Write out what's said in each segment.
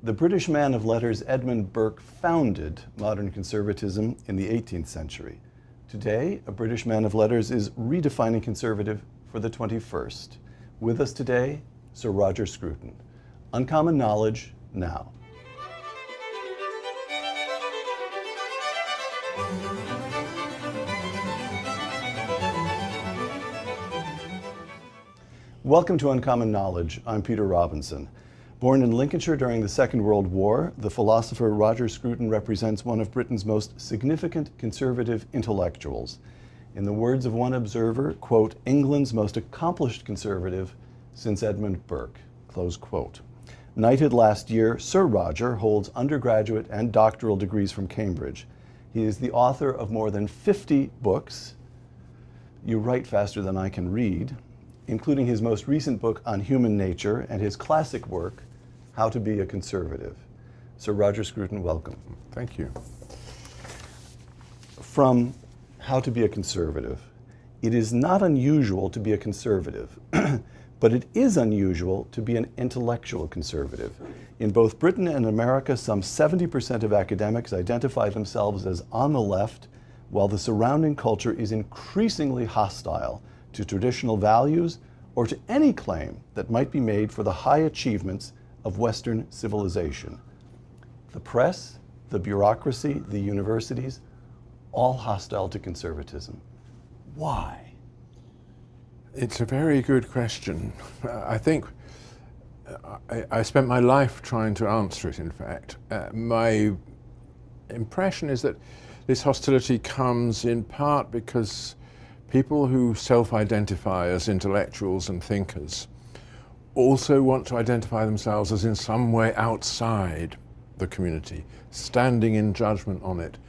The British man of letters Edmund Burke founded modern conservatism in the 18th century. Today, a British man of letters is redefining conservative for the 21st. With us today, Sir Roger Scruton. Uncommon knowledge now. Welcome to Uncommon Knowledge. I'm Peter Robinson. Born in Lincolnshire during the Second World War, the philosopher Roger Scruton represents one of Britain's most significant conservative intellectuals. In the words of one observer, quote, England's most accomplished conservative since Edmund Burke, close quote. Knighted last year, Sir Roger holds undergraduate and doctoral degrees from Cambridge. He is the author of more than 50 books. You write faster than I can read, including his most recent book on human nature and his classic work, How to Be a Conservative. Sir Roger Scruton, welcome. Thank you. From How to Be a Conservative, it is not unusual to be a conservative, but it is unusual to be an intellectual conservative. In both Britain and America, some 70% of academics identify themselves as on the left, while the surrounding culture is increasingly hostile to traditional values or to any claim that might be made for the high achievements of Western civilization. The press, the bureaucracy, the universities, all hostile to conservatism. Why? It's a very good question. I think I spent my life trying to answer it, in fact. My impression is that this hostility comes in part because people who self-identify as intellectuals and thinkers also want to identify themselves as in some way outside the community, standing in judgment on it,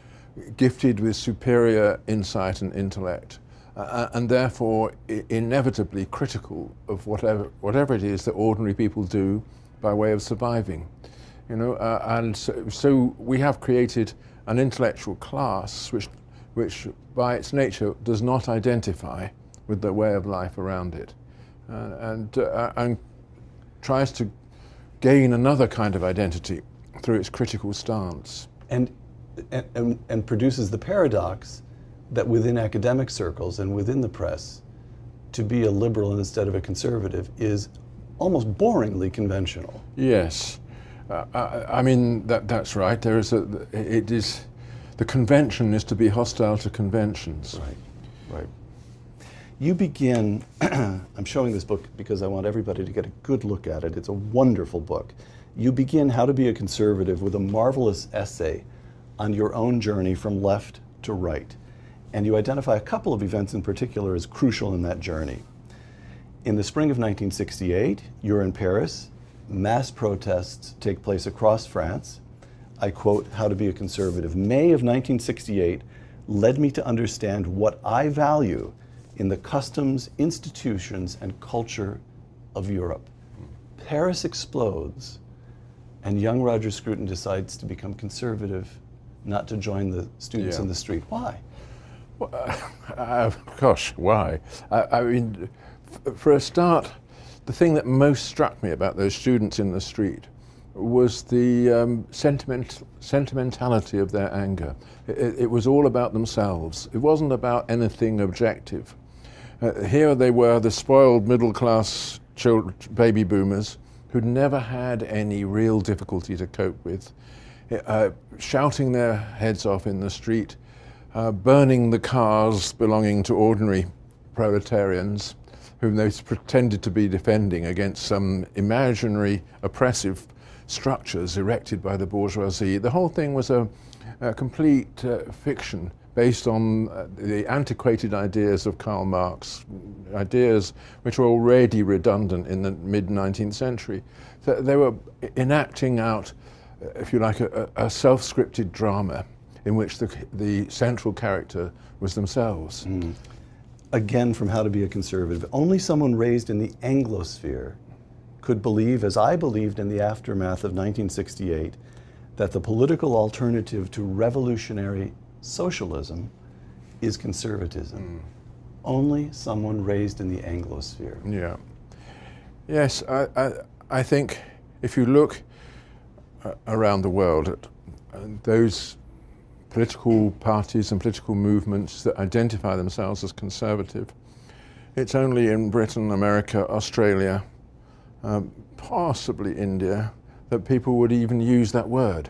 gifted with superior insight and intellect, and therefore inevitably critical of whatever it is that ordinary people do by way of surviving. You know, and so we have created an intellectual class which by its nature does not identify with the way of life around it, and tries to gain another kind of identity through its critical stance. And produces the paradox that within academic circles and within the press, to be a liberal instead of a conservative is almost boringly conventional. Yes, I mean that's right. There is the convention is to be hostile to conventions. Right. You begin, I'm showing this book because I want everybody to get a good look at it. It's a wonderful book. You begin How to Be a Conservative with a marvelous essay on your own journey from left to right. And you identify a couple of events in particular as crucial in that journey. In the spring of 1968, you're in Paris. Mass protests take place across France. I quote, How to Be a Conservative. May of 1968 led me to understand what I value in the customs, institutions, and culture of Europe. Paris explodes, and young Roger Scruton decides to become conservative, not to join the students in the street. Why? Well, gosh, why? I mean, for a start, the thing that most struck me about those students in the street was the sentimentality of their anger. It was all about themselves. It wasn't about anything objective. Here they were, the spoiled middle-class baby boomers who'd never had any real difficulty to cope with, shouting their heads off in the street, burning the cars belonging to ordinary proletarians whom they pretended to be defending against some imaginary oppressive structures erected by the bourgeoisie. The whole thing was a complete fiction based on the antiquated ideas of Karl Marx, ideas which were already redundant in the mid-19th century. So they were enacting out, if you like, a self-scripted drama in which the central character was themselves. Again, from How to Be a Conservative, only someone raised in the Anglosphere could believe, as I believed in the aftermath of 1968, that the political alternative to revolutionary socialism is conservatism. Only someone raised in the Anglosphere. Yeah. Yes, I think if you look around the world, those political parties and political movements that identify themselves as conservative, it's only in Britain, America, Australia, possibly India, that people would even use that word.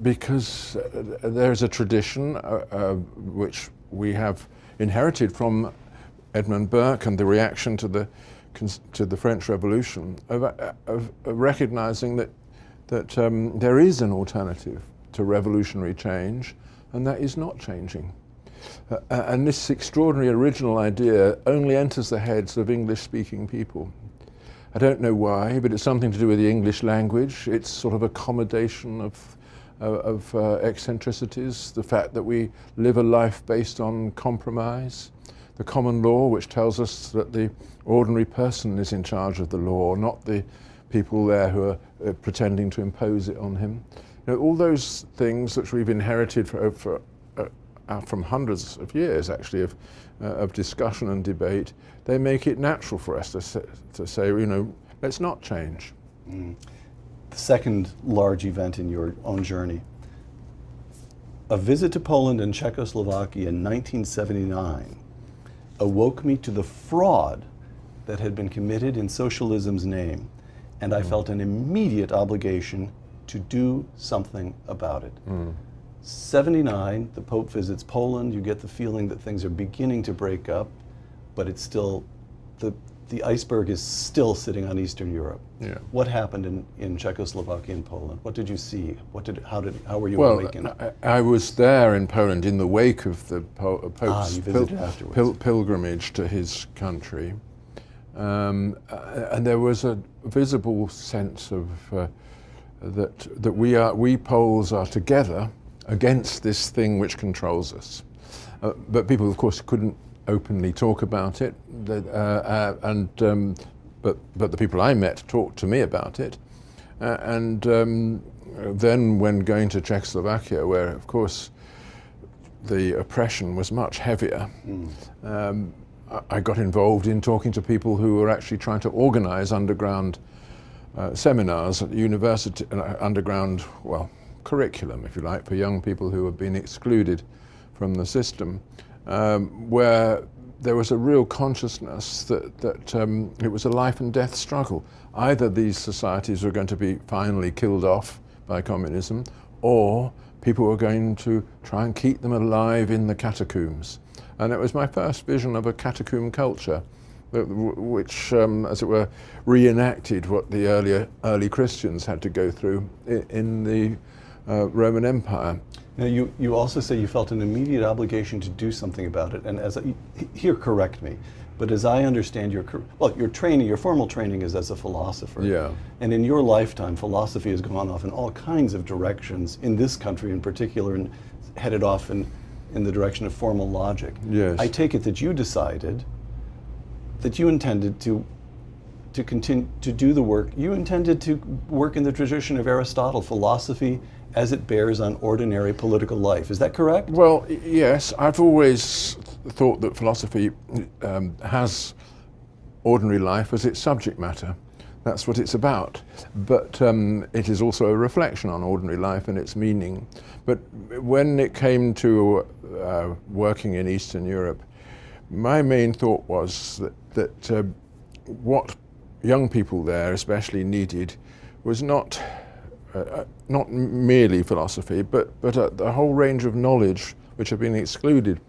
Because there's a tradition which we have inherited from Edmund Burke and the reaction to the French Revolution of recognizing that there is an alternative to revolutionary change, and that is not changing. And this extraordinary original idea only enters the heads of English-speaking people. I don't know why, but it's something to do with the English language. It's sort of accommodation of eccentricities, the fact that we live a life based on compromise, the common law, which tells us that the ordinary person is in charge of the law, not the people there who are pretending to impose it on him. You know, all those things which we've inherited from hundreds of years, actually, of discussion and debate, they make it natural for us to say, you know, let's not change. The second large event in your own journey, a visit to Poland and Czechoslovakia in 1979 awoke me to the fraud that had been committed in socialism's name, and I felt an immediate obligation to do something about it. 79, the Pope visits Poland, you get the feeling that things are beginning to break up, but it's still, the iceberg is still sitting on Eastern Europe. Yeah. What happened in Czechoslovakia and Poland? What did you see? How were you well, awakened? I was there in Poland in the wake of the Pope's you visited afterwards. pilgrimage to his country. And there was a visible sense of that we Poles are together against this thing which controls us. But people, of course, couldn't openly talk about it, but the people I met talked to me about it. Then when going to Czechoslovakia, where, of course, the oppression was much heavier, I got involved in talking to people who were actually trying to organize underground seminars at the university, underground, well, curriculum, if you like, for young people who have been excluded from the system, where there was a real consciousness that it was a life and death struggle. Either these societies were going to be finally killed off by communism, or people were going to try and keep them alive in the catacombs. And it was my first vision of a catacomb culture, which, as it were, reenacted what the early Christians had to go through in the Roman Empire. Now, you also say you felt an immediate obligation to do something about it, and here, correct me, but as I understand your training, your formal training is as a philosopher. Yeah. And in your lifetime, philosophy has gone off in all kinds of directions, in this country in particular, and headed off in the direction of formal logic. Yes. I take it that you decided that you intended to continue to do the work. You intended to work in the tradition of Aristotle, philosophy as it bears on ordinary political life. Is that correct? Well, yes. I've always thought that philosophy has ordinary life as its subject matter. That's what it's about. But it is also a reflection on ordinary life and its meaning. But when it came to working in Eastern Europe, my main thought was that what young people there especially needed was not merely philosophy, but a whole range of knowledge which had been excluded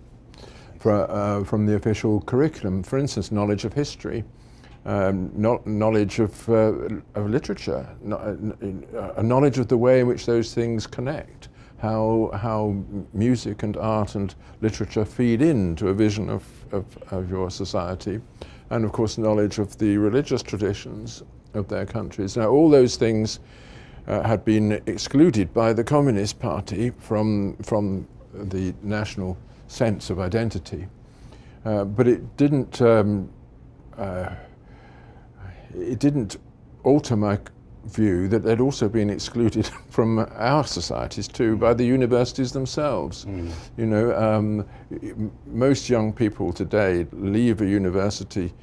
from the official curriculum. For instance, knowledge of history, knowledge of literature, a knowledge of the way in which those things connect, how music and art and literature feed into a vision of your society, and of course knowledge of the religious traditions of their countries. Now, all those things had been excluded by the Communist Party from the national sense of identity, but it didn't alter my view that they'd also been excluded from our societies too by the universities themselves. You know, most young people today leave a university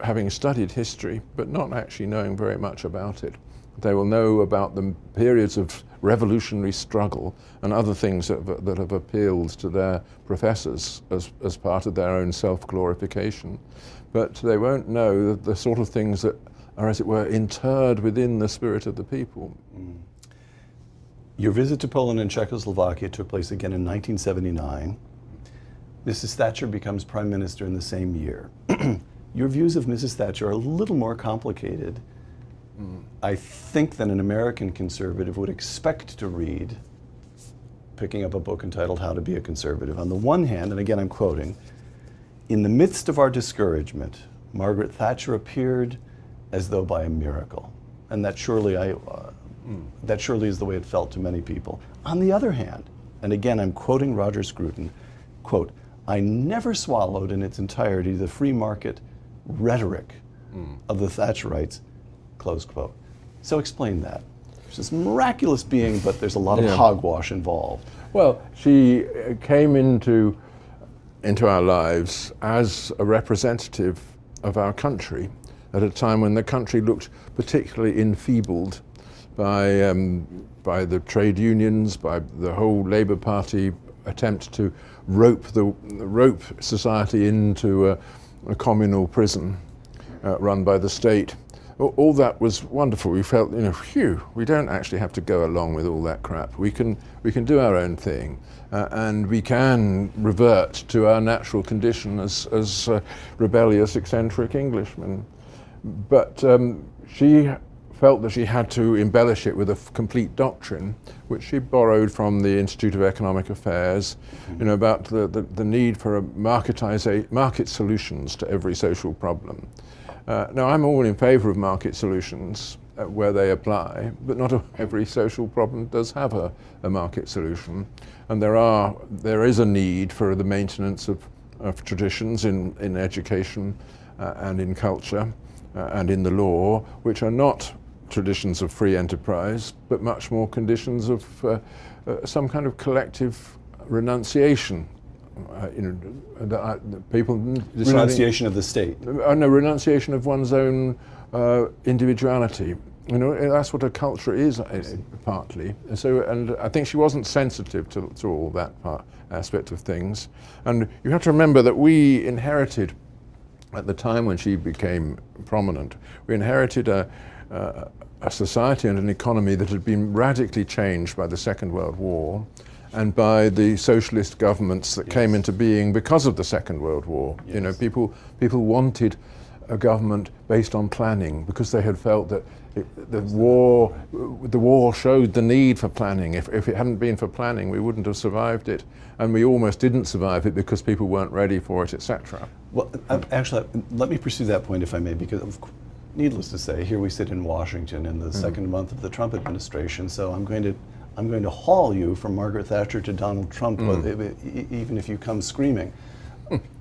having studied history but not actually knowing very much about it. They will know about the periods of revolutionary struggle and other things that have appealed to their professors as part of their own self-glorification. But they won't know the sort of things that are, as it were, interred within the spirit of the people. Mm. Your visit to Poland and Czechoslovakia took place again in 1979. Mrs. Thatcher becomes Prime Minister in the same year. Your views of Mrs. Thatcher are a little more complicated, I think, than an American conservative would expect to read, picking up a book entitled How to Be a Conservative. On the one hand, and again I'm quoting, "In the midst of our discouragement, Margaret Thatcher appeared as though by a miracle." And that surely that surely is the way it felt to many people. On the other hand, and again I'm quoting Roger Scruton, quote, "I never swallowed in its entirety the free market rhetoric of the Thatcherites," close quote. So explain that. There's this miraculous being, but there's a lot of hogwash involved. Well, she came into our lives as a representative of our country at a time when the country looked particularly enfeebled by the trade unions, by the whole Labour Party attempt to rope society into a communal prison run by the state. All that was wonderful. We felt, phew, we don't actually have to go along with all that crap. We can do our own thing, and we can revert to our natural condition as rebellious, eccentric Englishmen. But she felt that she had to embellish it with a complete doctrine, which she borrowed from the Institute of Economic Affairs, about the need for market solutions to every social problem. Now, I'm all in favour of market solutions where they apply, but not every social problem does have a market solution. And there is a need for the maintenance of traditions in education and in culture and in the law, which are not traditions of free enterprise, but much more conditions of some kind of collective renunciation. People renunciation of the state. No, renunciation of one's own individuality. That's what a culture is, partly. And I think she wasn't sensitive to all that aspect of things. And you have to remember that we inherited, at the time when she became prominent, we inherited a society and an economy that had been radically changed by the Second World War and by the socialist governments that came into being because of the Second World War. Yes. People wanted a government based on planning because they had felt that the war showed the need for planning. If it hadn't been for planning, we wouldn't have survived it, and we almost didn't survive it because people weren't ready for it, etc. Well, actually, let me pursue that point if I may, because needless to say, here we sit in Washington in the second month of the Trump administration, so I'm going to haul you from Margaret Thatcher to Donald Trump, even if you come screaming.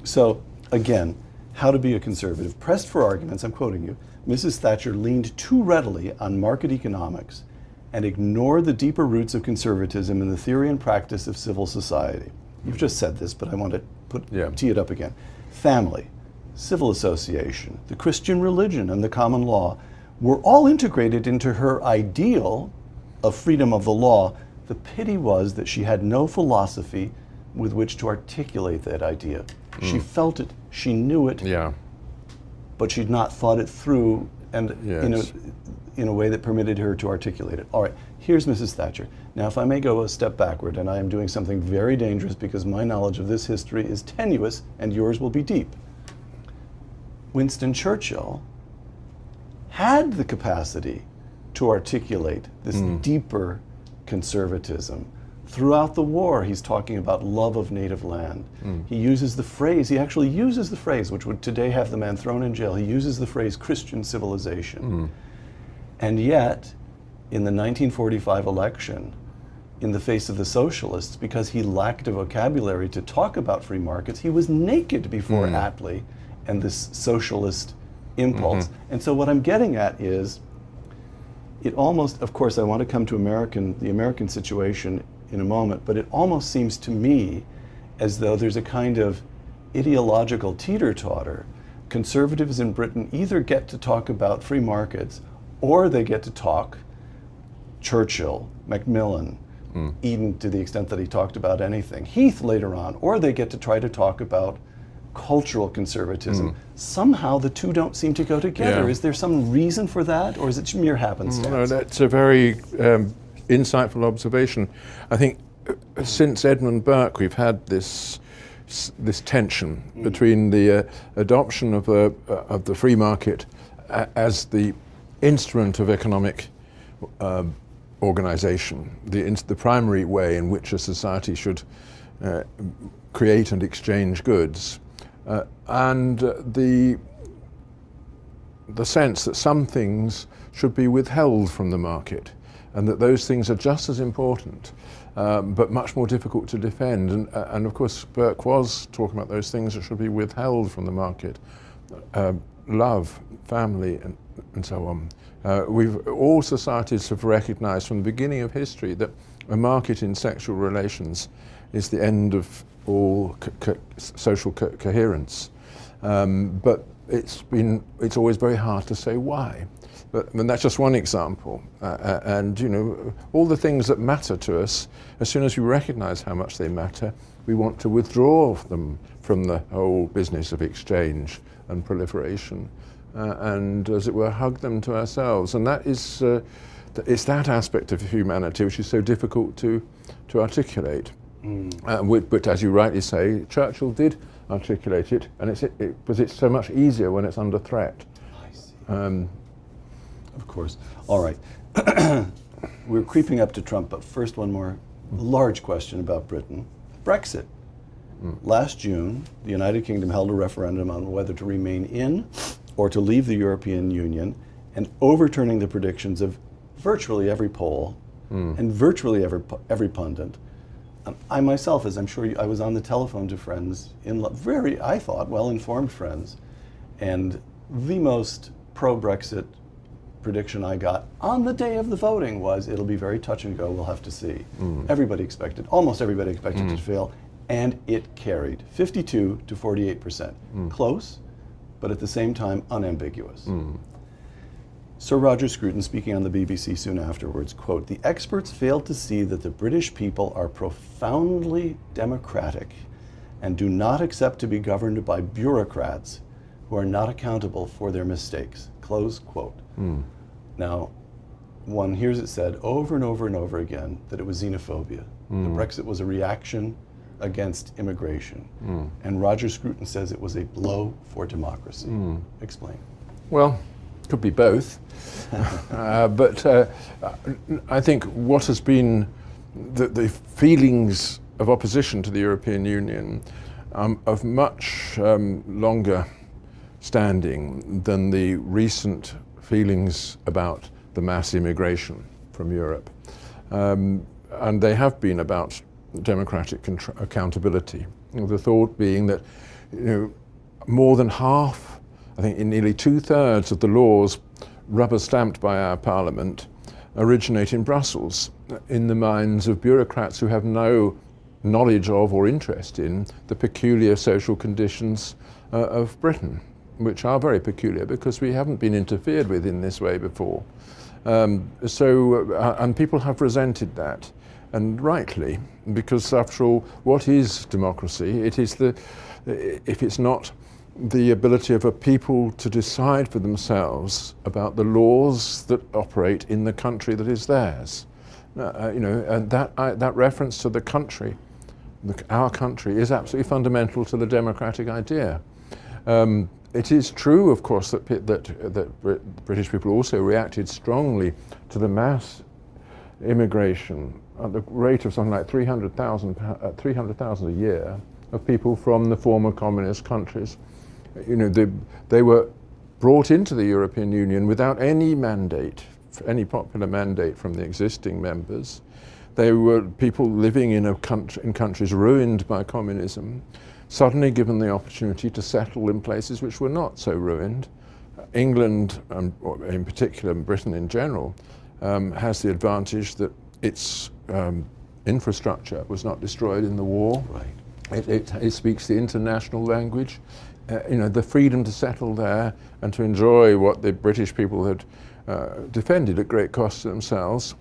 So, again, how to be a conservative. Pressed for arguments, I'm quoting you, Mrs. Thatcher leaned too readily on market economics and ignored the deeper roots of conservatism in the theory and practice of civil society. You've just said this, but I want to tee it up again. Family, civil association, the Christian religion, and the common law were all integrated into her ideal of freedom of the law. The pity was that she had no philosophy with which to articulate that idea. She felt it, she knew it, but she'd not thought it through and in a way that permitted her to articulate it. All right, here's Mrs. Thatcher. Now, if I may go a step backward, and I am doing something very dangerous because my knowledge of this history is tenuous and yours will be deep. Winston Churchill had the capacity to articulate this deeper conservatism. Throughout the war, he's talking about love of native land. He uses the phrase, he actually uses the phrase, which would today have the man thrown in jail, he uses the phrase Christian civilization. And yet, in the 1945 election, in the face of the socialists, because he lacked a vocabulary to talk about free markets, he was naked before Attlee and this socialist impulse. And so what I'm getting at is, it almost, of course, I want to come to the American situation in a moment, but it almost seems to me as though there's a kind of ideological teeter-totter. Conservatives in Britain either get to talk about free markets or they get to talk Churchill, Macmillan, even to the extent that he talked about anything, Heath later on, or they get to try to talk about cultural conservatism. Somehow the two don't seem to go together. Yeah. Is there some reason for that, or is it mere happenstance? No, that's a very insightful observation. I think since Edmund Burke, we've had this tension between the adoption of the free market as the instrument of economic organization, the primary way in which a society should create and exchange goods, and the sense that some things should be withheld from the market, and that those things are just as important, but much more difficult to defend. And of course, Burke was talking about those things that should be withheld from the market, love, family, and so on. All societies have recognized from the beginning of history that a market in sexual relations is the end of all social coherence. But it's always very hard to say why. And that's just one example. And you know, all the things that matter to us, as soon as we recognize how much they matter, we want to withdraw them from the whole business of exchange and proliferation, and as it were, hug them to ourselves. And that is, it's that aspect of humanity which is so difficult to articulate. But as you rightly say, Churchill did articulate it, and it's so much easier when it's under threat. I see. Of course. All right. We're creeping up to Trump, but first one more large question about Britain. Brexit. Last June, the United Kingdom held a referendum on whether to remain in or to leave the European Union, and overturning the predictions of virtually every poll and virtually every pundit. I myself, as I'm sure I was on the telephone to friends, very, I thought, well-informed friends, and the most pro-Brexit prediction I got on the day of the voting was, it'll be very touch and go, we'll have to see. Almost everybody expected it to fail, and it carried 52 to 48%. Close, but at the same time unambiguous. Sir Roger Scruton, speaking on the BBC soon afterwards, quote, "The experts failed to see that the British people are profoundly democratic and do not accept to be governed by bureaucrats who are not accountable for their mistakes," close quote. Now, one hears it said over and over and over again that it was xenophobia. The Brexit was a reaction against immigration. And Roger Scruton says it was a blow for democracy. Explain. Well, could be both. But I think what has been the feelings of opposition to the European Union of much longer standing than the recent feelings about the mass immigration from Europe. And they have been about democratic accountability. The thought being that, you know, more than half, I think in nearly 2/3 of the laws rubber stamped by our Parliament originate in Brussels, in the minds of bureaucrats who have no knowledge of or interest in the peculiar social conditions of Britain, which are very peculiar because we haven't been interfered with in this way before. And people have resented that, and rightly, because after all, what is democracy? It is if it's not the ability of a people to decide for themselves about the laws that operate in the country that is theirs. You know, and that reference to the country, our country, is absolutely fundamental to the democratic idea. It is true, of course, that British people also reacted strongly to the mass immigration at the rate of something like 300,000 a year of people from the former communist countries. You know, they were brought into the European Union without any mandate, any popular mandate from the existing members. They were people living in countries ruined by communism, suddenly given the opportunity to settle in places which were not so ruined. England, in particular, and Britain in general, has the advantage that its infrastructure was not destroyed in the war. Right. It speaks the international language. You know, the freedom to settle there and to enjoy what the British people had defended at great cost to themselves,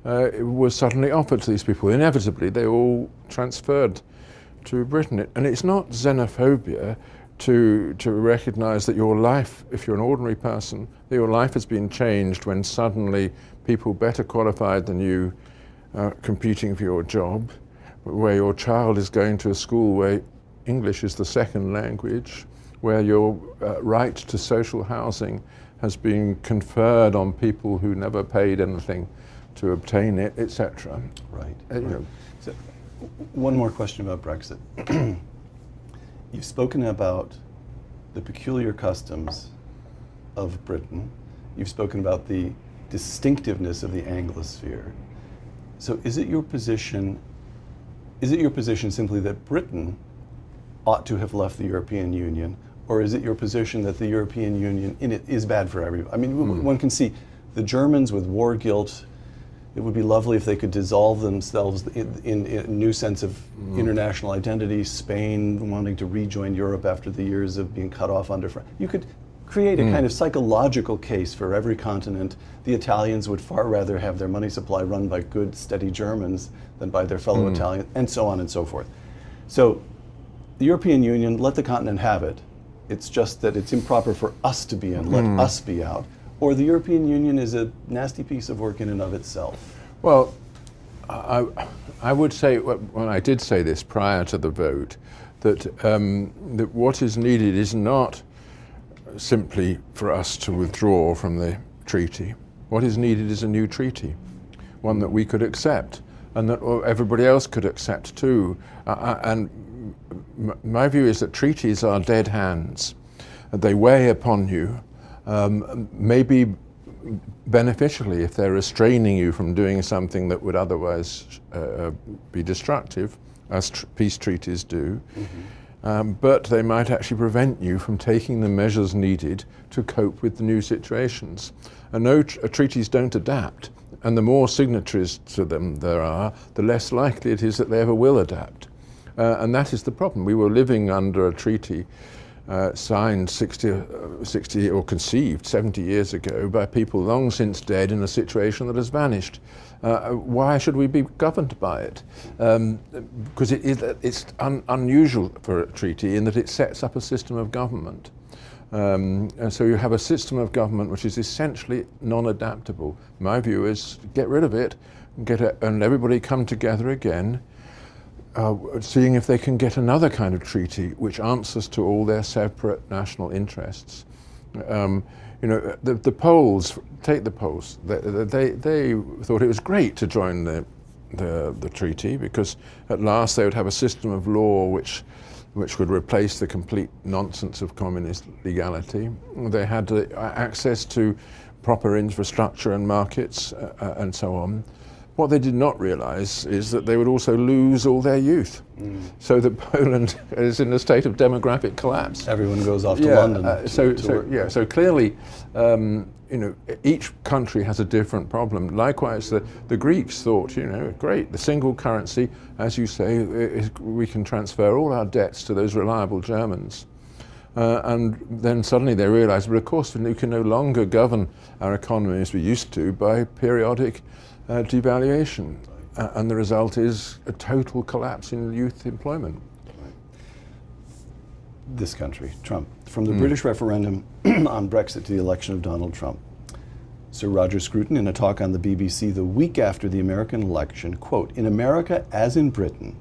it was suddenly offered to these people. Inevitably, they all transferred to Britain. And it's not xenophobia to recognize that your life, if you're an ordinary person, that your life has been changed when suddenly people better qualified than you are competing for your job, where your child is going to a school where English is the second language, where your right to social housing has been conferred on people who never paid anything to obtain it, etc. Right. You know. So, one more question about Brexit. You've spoken about the peculiar customs of Britain. You've spoken about the distinctiveness of the Anglosphere. So is it your position simply that Britain ought to have left the European Union, or is it your position that the European Union in it is bad for everybody? I mean, one can see the Germans with war guilt. It would be lovely if they could dissolve themselves in a new sense of international identity. Spain wanting to rejoin Europe after the years of being cut off under France. You could create a kind of psychological case for every continent. The Italians would far rather have their money supply run by good, steady Germans than by their fellow Italians, and so on and so forth. So the European Union, let the continent have it. It's just that it's improper for us to be in, let us be out. Or the European Union is a nasty piece of work in and of itself. Well, I would say, when I did say this prior to the vote, that what is needed is not simply for us to withdraw from the treaty. What is needed is a new treaty, one that we could accept and that everybody else could accept too. And my view is that treaties are dead hands. They weigh upon you, maybe beneficially if they're restraining you from doing something that would otherwise be destructive, as peace treaties do. But they might actually prevent you from taking the measures needed to cope with the new situations. And treaties don't adapt, and the more signatories to them there are, the less likely it is that they ever will adapt. And that is the problem. We were living under a treaty signed 60 or conceived 70 years ago by people long since dead in a situation that has vanished. Why should we be governed by it? Because it's unusual for a treaty in that it sets up a system of government. And so you have a system of government which is essentially non-adaptable. My view is get rid of it, and everybody come together again, seeing if they can get another kind of treaty which answers to all their separate national interests. You know, the Poles, take the Poles, they thought it was great to join the treaty because at last they would have a system of law which would replace the complete nonsense of communist legality. They had access to proper infrastructure and markets and so on. What they did not realize is that they would also lose all their youth. So that Poland is in a state of demographic collapse. Everyone goes off to London. So clearly, you know, each country has a different problem. Likewise, the Greeks thought, you know, great, the single currency, as you say, we can transfer all our debts to those reliable Germans. And then suddenly they realized, but of course, we can no longer govern our economy as we used to by periodic devaluation, and the result is a total collapse in youth employment. This country, Trump, from the British referendum on Brexit to the election of Donald Trump. Sir Roger Scruton, in a talk on the BBC the week after the American election, quote, "In America, as in Britain,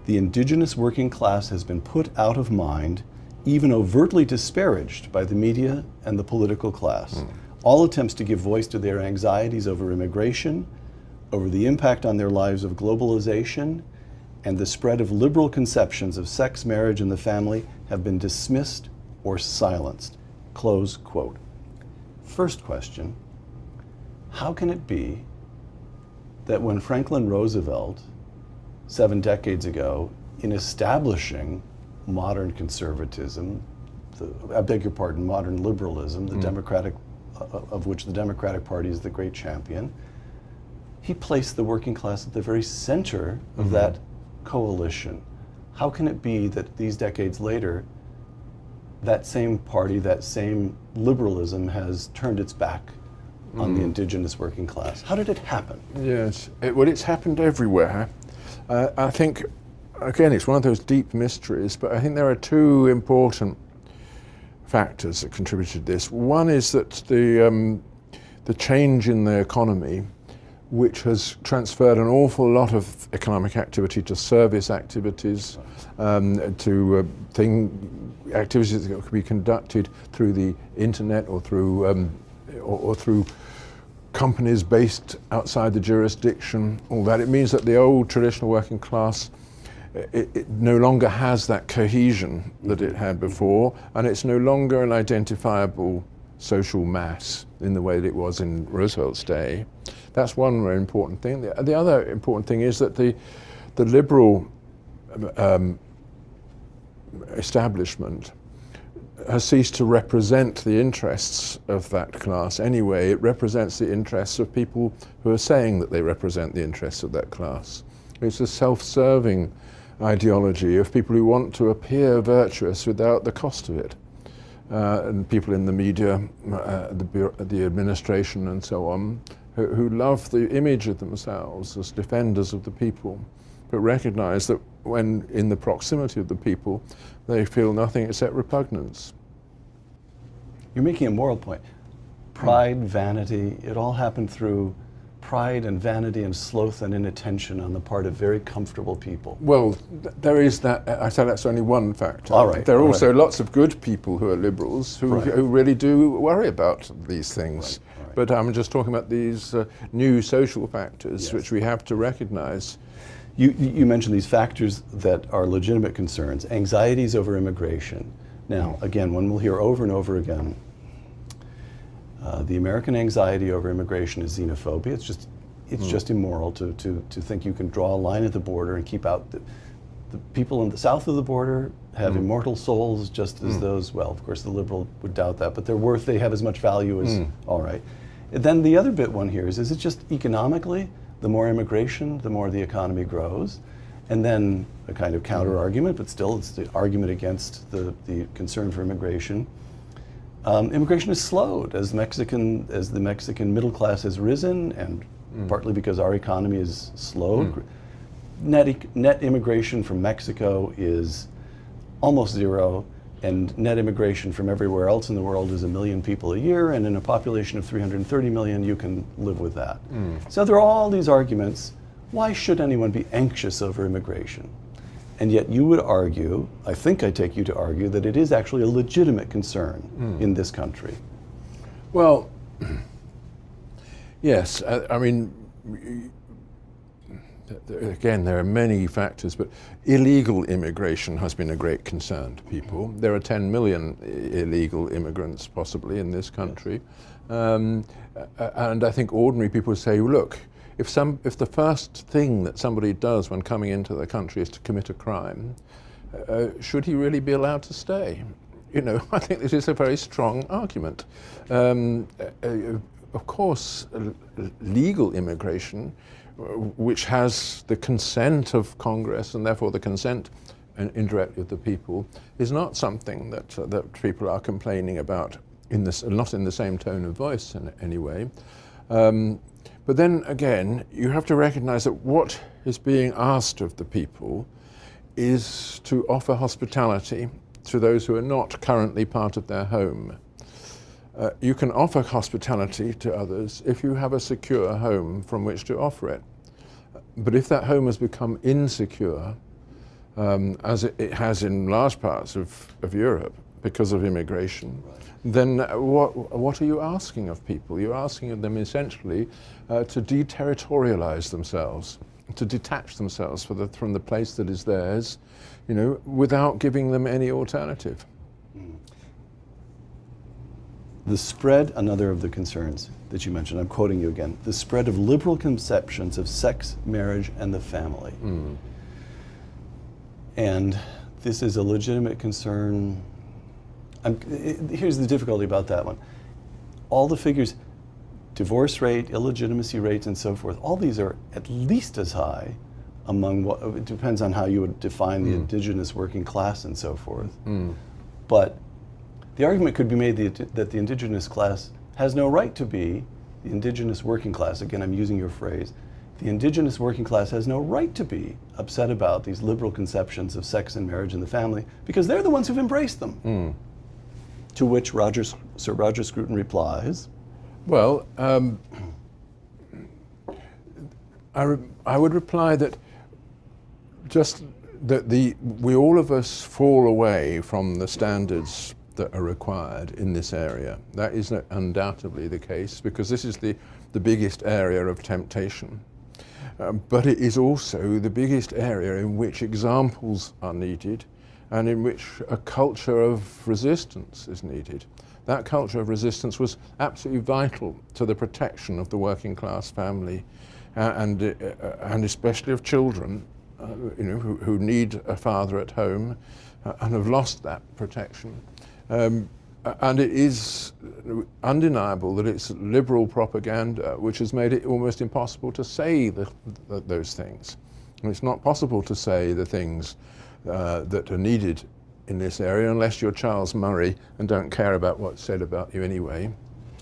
the indigenous working class has been put out of mind, even overtly disparaged by the media and the political class. All attempts to give voice to their anxieties over immigration, over the impact on their lives of globalization, and the spread of liberal conceptions of sex, marriage, and the family have been dismissed or silenced." Close quote. First question, how can it be that when Franklin Roosevelt, 7 decades ago, in establishing modern conservatism, modern liberalism, the democratic of which the Democratic Party is the great champion, he placed the working class at the very center of that coalition. How can it be that these decades later, that same party, that same liberalism has turned its back on the indigenous working class. How did it happen? Yes, well, it's happened everywhere. I think, again, it's one of those deep mysteries, but I think there are two important factors that contributed to this. One is that the change in the economy, which has transferred an awful lot of economic activity to service activities, to activities that could be conducted through the internet or through companies based outside the jurisdiction, all that. It means that the old traditional working class, it no longer has that cohesion that it had before, and it's no longer an identifiable social mass in the way that it was in Roosevelt's day. That's one very important thing. The other important thing is that the liberal establishment has ceased to represent the interests of that class anyway. It represents the interests of people who are saying that they represent the interests of that class. It's a self-serving ideology of people who want to appear virtuous without the cost of it. And people in the media, the administration and so on, who love the image of themselves as defenders of the people, but recognize that when in the proximity of the people, they feel nothing except repugnance. You're making a moral point. Pride, vanity, it all happened through pride and vanity and sloth and inattention on the part of very comfortable people. Well, there is that. I say that's only one factor. All right. There are also lots of good people who are liberals who really do worry about these things. Right. But I'm just talking about these new social factors which we have to recognize. You mentioned these factors that are legitimate concerns, anxieties over immigration. Now, again, one will hear over and over again, the American anxiety over immigration is xenophobia. It's just immoral to think you can draw a line at the border and keep out the people in the south of the border have immortal souls just as those, well, of course the liberal would doubt that, but they have as much value as, all right. Then the other bit one here is it just economically, the more immigration, the more the economy grows? And then a kind of counter argument, but still it's the argument against the concern for immigration. Immigration has slowed as the Mexican middle class has risen, and partly because our economy is slowed. Net immigration from Mexico is almost zero, and net immigration from everywhere else in the world is 1 million people a year, and in a population of 330 million, you can live with that. So there are all these arguments. Why should anyone be anxious over immigration? And yet you would argue, I think I take you to argue, that it is actually a legitimate concern in this country. Well, yes, I mean, again, there are many factors, but illegal immigration has been a great concern to people. There are 10 million illegal immigrants possibly in this country. And I think ordinary people say, look, if the first thing that somebody does when coming into the country is to commit a crime, should he really be allowed to stay? You know, I think this is a very strong argument. Of course, legal immigration, which has the consent of Congress and therefore the consent indirectly of the people, is not something that people are complaining about, not in the same tone of voice in any way. But then again, you have to recognize that what is being asked of the people is to offer hospitality to those who are not currently part of their home. You can offer hospitality to others if you have a secure home from which to offer it. But if that home has become insecure, as it has in large parts of Europe because of immigration, then what are you asking of people? You're asking of them essentially to deterritorialize themselves, to detach themselves from the place that is theirs, you know, without giving them any alternative. The spread, another of the concerns that you mentioned, I'm quoting you again, the spread of liberal conceptions of sex, marriage, and the family. And this is a legitimate concern. Here's the difficulty about that one. All the figures, divorce rate, illegitimacy rates, and so forth, all these are at least as high among what, it depends on how you would define the indigenous working class and so forth. But the argument could be made that the indigenous class has no right to be the indigenous working class, again I'm using your phrase, the indigenous working class has no right to be upset about these liberal conceptions of sex and marriage and the family because they're the ones who've embraced them. To which Sir Roger Scruton replies, well, I would reply that just that we all of us fall away from the standards that are required in this area. That is undoubtedly the case because this is the biggest area of temptation. But it is also the biggest area in which examples are needed and in which a culture of resistance is needed. That culture of resistance was absolutely vital to the protection of the working class family and especially of children who need a father at home and have lost that protection. And it is undeniable that it's liberal propaganda which has made it almost impossible to say those things. And it's not possible to say the things that are needed in this area unless you're Charles Murray and don't care about what's said about you anyway.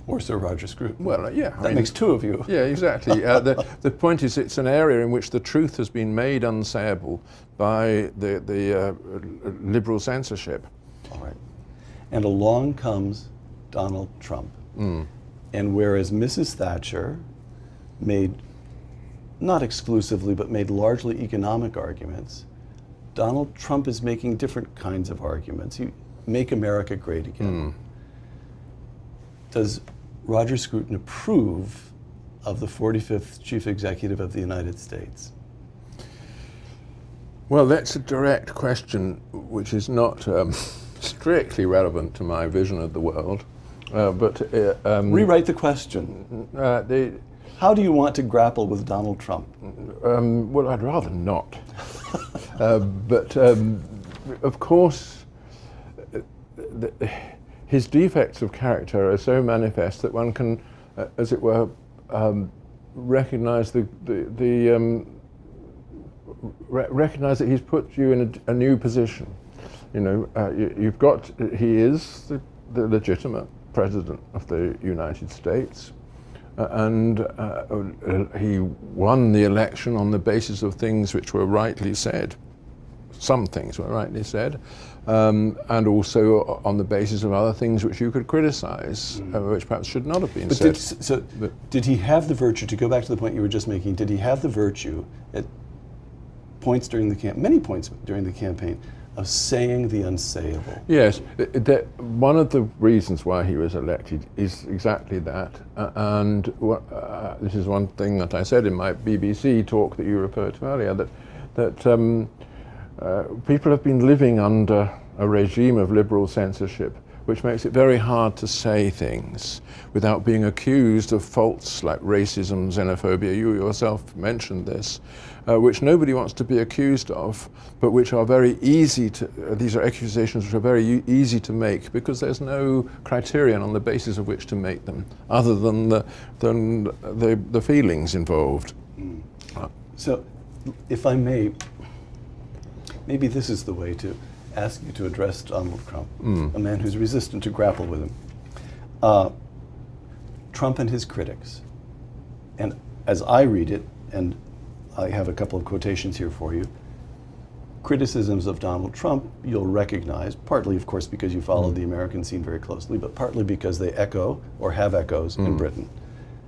Or Sir Roger Scruton. Well, yeah. That makes two of you. Yeah, exactly. The point is it's an area in which the truth has been made unsayable by the liberal censorship. All right. And along comes Donald Trump. And whereas Mrs. Thatcher made, not exclusively, but made largely economic arguments, Donald Trump is making different kinds of arguments. He make America great again. Does Roger Scruton approve of the 45th Chief Executive of the United States? Well, that's a direct question which is not strictly relevant to my vision of the world. Rewrite the question. How do you want to grapple with Donald Trump? Well, I'd rather not. But of course, his defects of character are so manifest that one can, as it were, recognize recognize that he's put you in a new position. You know, he is the legitimate president of the United States, and he won the election on the basis of things which were rightly said. Some things were rightly said, and also on the basis of other things which you could criticize, which perhaps should not have been said. Did he have the virtue, to go back to the point you were just making, did he have the virtue at points during the many points during the campaign, of saying the unsayable? Yes, one of the reasons why he was elected is exactly that, and this is one thing that I said in my BBC talk that you referred to earlier, that people have been living under a regime of liberal censorship which makes it very hard to say things without being accused of faults like racism, xenophobia. You yourself mentioned this, which nobody wants to be accused of, but which are very easy to, these are accusations which are very easy to make because there's no criterion on the basis of which to make them, other than the feelings involved. So, if I may, maybe this is the way to ask you to address Donald Trump, a man who's resistant to grapple with him. Trump and his critics, and as I read it, and I have a couple of quotations here for you, criticisms of Donald Trump you'll recognize, partly of course because you follow the American scene very closely, but partly because they echo or have echoes in Britain.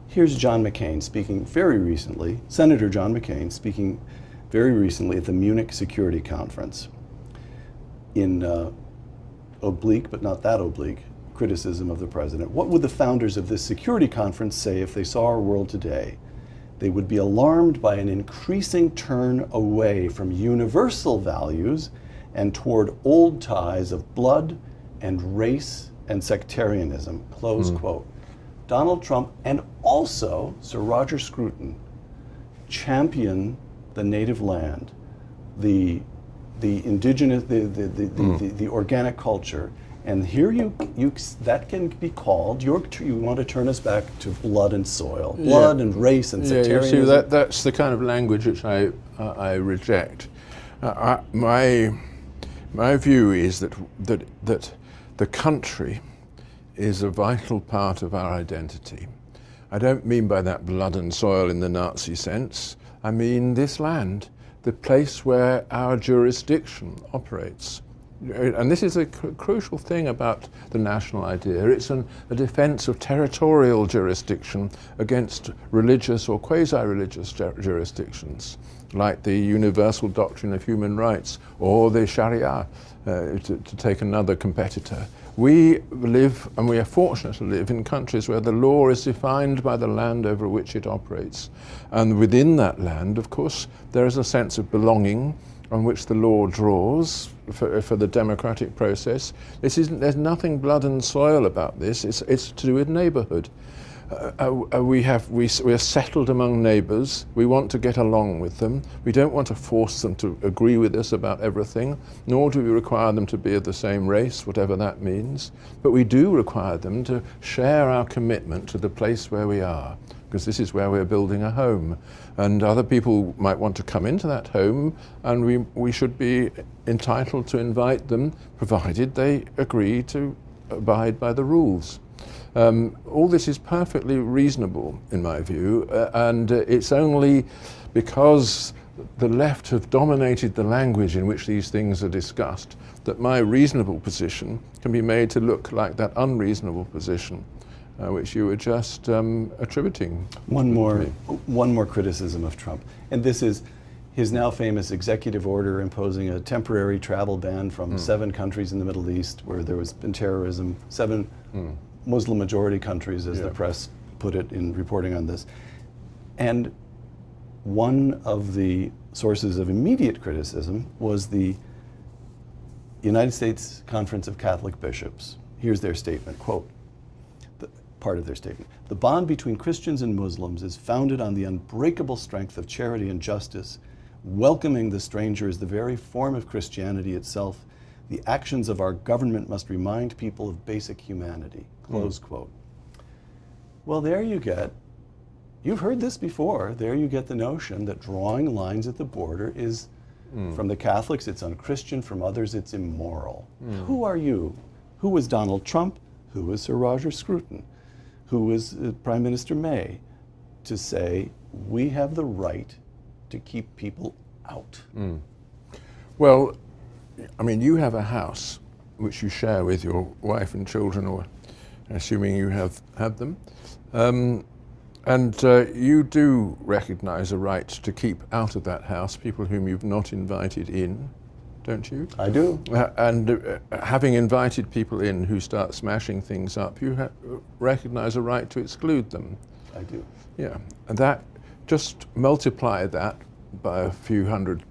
Here's John McCain speaking very recently, Senator John McCain speaking very recently at the Munich Security Conference in oblique, but not that oblique, criticism of the president. What would the founders of this security conference say if they saw our world today? They would be alarmed by an increasing turn away from universal values and toward old ties of blood and race and sectarianism, close quote. Donald Trump and also Sir Roger Scruton champion the native land, the indigenous, the organic culture, and here that can be called. You want to turn us back to blood and soil, blood and race and sectarianism. You see, that's the kind of language which I reject. My view is that the country is a vital part of our identity, I don't mean by that blood and soil in the Nazi sense. I mean this land, the place where our jurisdiction operates. And this is a crucial thing about the national idea. It's a defense of territorial jurisdiction against religious or quasi-religious jurisdictions, like the universal doctrine of human rights or the Sharia, to take another competitor. We live, and we are fortunate to live, in countries where the law is defined by the land over which it operates. And within that land, of course, there is a sense of belonging on which the law draws for the democratic process. There's nothing blood and soil about this. It's to do with neighbourhood. We are settled among neighbours. We want to get along with them. We don't want to force them to agree with us about everything, nor do we require them to be of the same race, whatever that means. But we do require them to share our commitment to the place where we are, because this is where we're building a home. And other people might want to come into that home, and we should be entitled to invite them, provided they agree to abide by the rules. All this is perfectly reasonable, in my view, and it's only because the left have dominated the language in which these things are discussed that my reasonable position can be made to look like that unreasonable position which you were just attributing. One more criticism of Trump, and this is his now famous executive order imposing a temporary travel ban from 7 countries in the Middle East where there was been terrorism, 7 Muslim majority countries, as the press put it in reporting on this. And one of the sources of immediate criticism was the United States Conference of Catholic Bishops. Here's their statement, quote, part of their statement: "The bond between Christians and Muslims is founded on the unbreakable strength of charity and justice. Welcoming the stranger is the very form of Christianity itself. The actions of our government must remind people of basic humanity." Close quote. Well, there you get, you've heard this before, there you get the notion that drawing lines at the border is, from the Catholics, it's unchristian, from others, it's immoral. Who are you? Who was Donald Trump? Who was Sir Roger Scruton? Who was Prime Minister May to say, we have the right to keep people out? Well, I mean, you have a house which you share with your wife and children, or assuming you have them, and you do recognize a right to keep out of that house people whom you've not invited in, don't you? I do. And having invited people in who start smashing things up, you recognize a right to exclude them. I do. Yeah, and that, just multiply that by a few hundred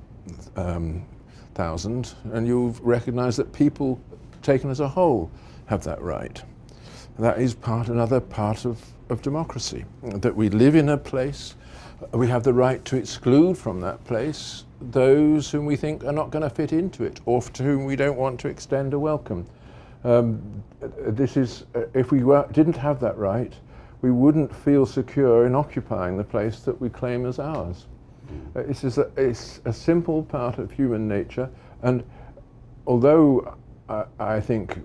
thousand, and you'll recognize that people, taken as a whole, have that right. That is another part of democracy, that we live in a place, we have the right to exclude from that place those whom we think are not going to fit into it, or to whom we don't want to extend a welcome. This is, if we didn't have that right, we wouldn't feel secure in occupying the place that we claim as ours. It's a simple part of human nature, and although I think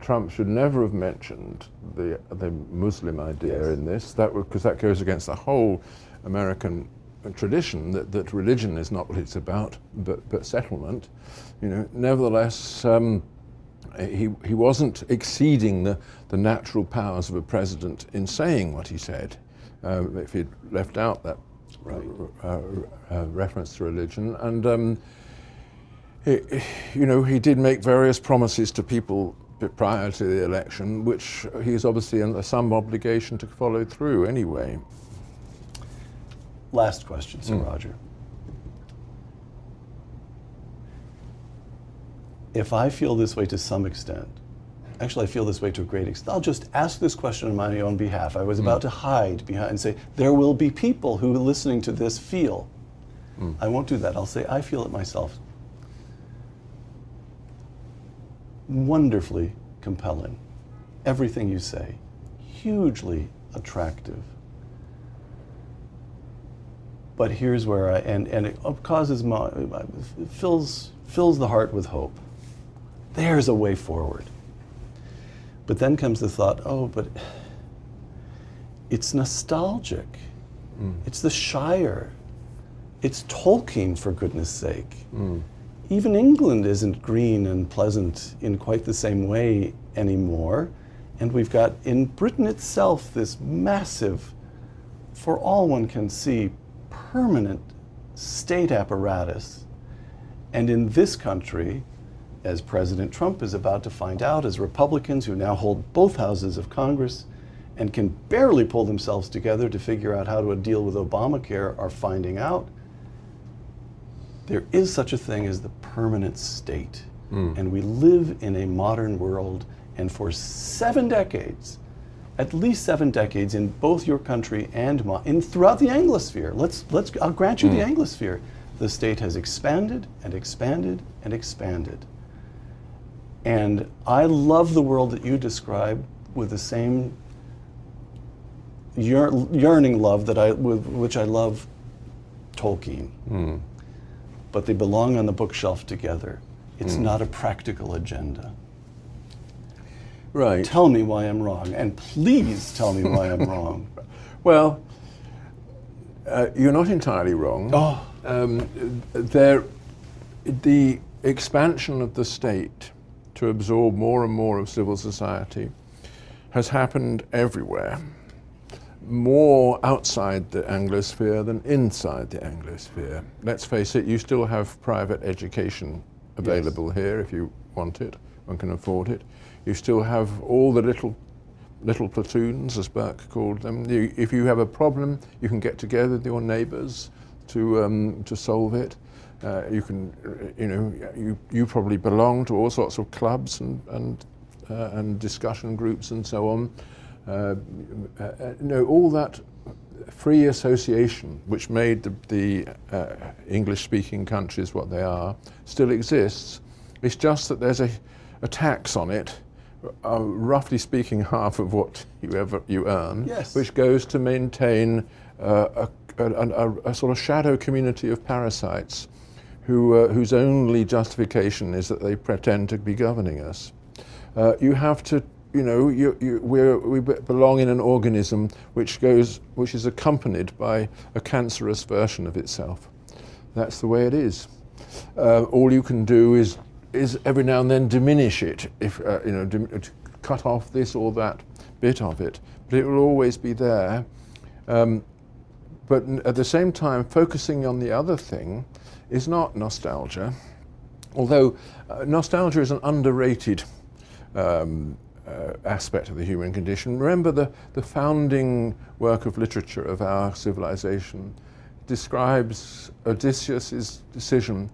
Trump should never have mentioned the Muslim idea in this, because that goes against the whole American tradition that religion is not what it's about, but settlement. You know, nevertheless, he wasn't exceeding the natural powers of a president in saying what he said. If he'd left out that reference to religion, and he did make various promises to people prior to the election, which he's obviously under some obligation to follow through anyway. Last question, Sir Roger. If I feel this way to some extent, actually I feel this way to a great extent, I'll just ask this question on my own behalf. I was about to hide behind and say, there will be people who listening to this feel. I won't do that. I'll say, I feel it myself. Wonderfully compelling. Everything you say, hugely attractive. But here's where and it causes it fills the heart with hope. There's a way forward. But then comes the thought, oh, but It's nostalgic. It's the Shire. It's Tolkien, for goodness sake. Even England isn't green and pleasant in quite the same way anymore. And we've got in Britain itself this massive, for all one can see, permanent state apparatus. And in this country, as President Trump is about to find out, as Republicans who now hold both houses of Congress and can barely pull themselves together to figure out how to deal with Obamacare are finding out, there is such a thing as the permanent state. And we live in a modern world, and for 7 decades, at least 7 decades in both your country and throughout the Anglosphere, I'll grant you the Anglosphere, the state has expanded and expanded and expanded. And I love the world that you describe with the same yearning love with which I love Tolkien. But they belong on the bookshelf together. It's not a practical agenda. Right. Tell me why I'm wrong, and please tell me why I'm wrong. Well, you're not entirely wrong. The expansion of the state to absorb more and more of civil society has happened everywhere. More outside the Anglosphere than inside the Anglosphere. Let's face it, you still have private education available here if you want it, one can afford it. You still have all the little platoons, as Burke called them. If you have a problem, you can get together with your neighbours to solve it. You can, you probably belong to all sorts of clubs and discussion groups and so on. All that free association which made the English-speaking countries what they are still exists. It's just that there's a tax on it, roughly speaking half of what you earn, which goes to maintain a sort of shadow community of parasites whose only justification is that they pretend to be governing us. You have to, we belong in an organism which is accompanied by a cancerous version of itself. That's the way it is. All you can do is every now and then diminish it, cut off this or that bit of it, but it will always be there. But at the same time, focusing on the other thing is not nostalgia, although nostalgia is an underrated aspect of the human condition. Remember the founding work of literature of our civilization describes Odysseus' decision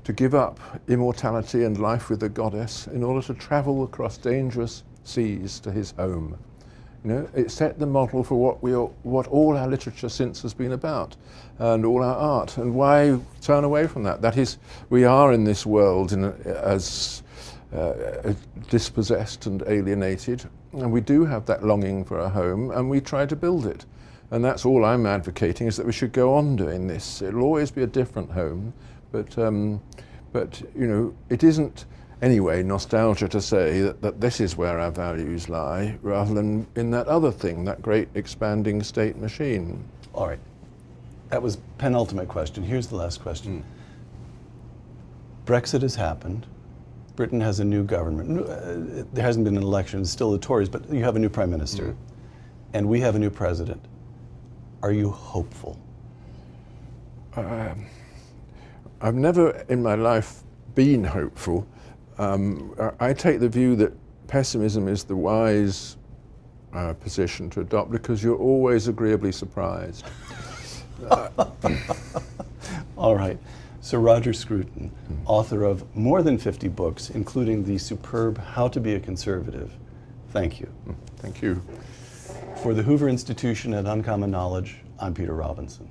to give up immortality and life with the goddess in order to travel across dangerous seas to his home. It set the model for what all our literature since has been about, and all our art. And why turn away from that? That is, we are in this world as dispossessed and alienated, and we do have that longing for a home, and we try to build it. And that's all I'm advocating, is that we should go on doing this. It'll always be a different home, but it isn't anyway nostalgia to say that this is where our values lie, rather than in that other thing, that great expanding state machine. All right, that was penultimate question. Here's the last question. Brexit has happened. Britain has a new government. There hasn't been an election, it's still the Tories, but you have a new prime minister, and we have a new president. Are you hopeful? I've never in my life been hopeful. I take the view that pessimism is the wise position to adopt, because you're always agreeably surprised. All right. Sir Roger Scruton, author of more than 50 books, including the superb How to Be a Conservative. Thank you. Thank you. For the Hoover Institution at Uncommon Knowledge, I'm Peter Robinson.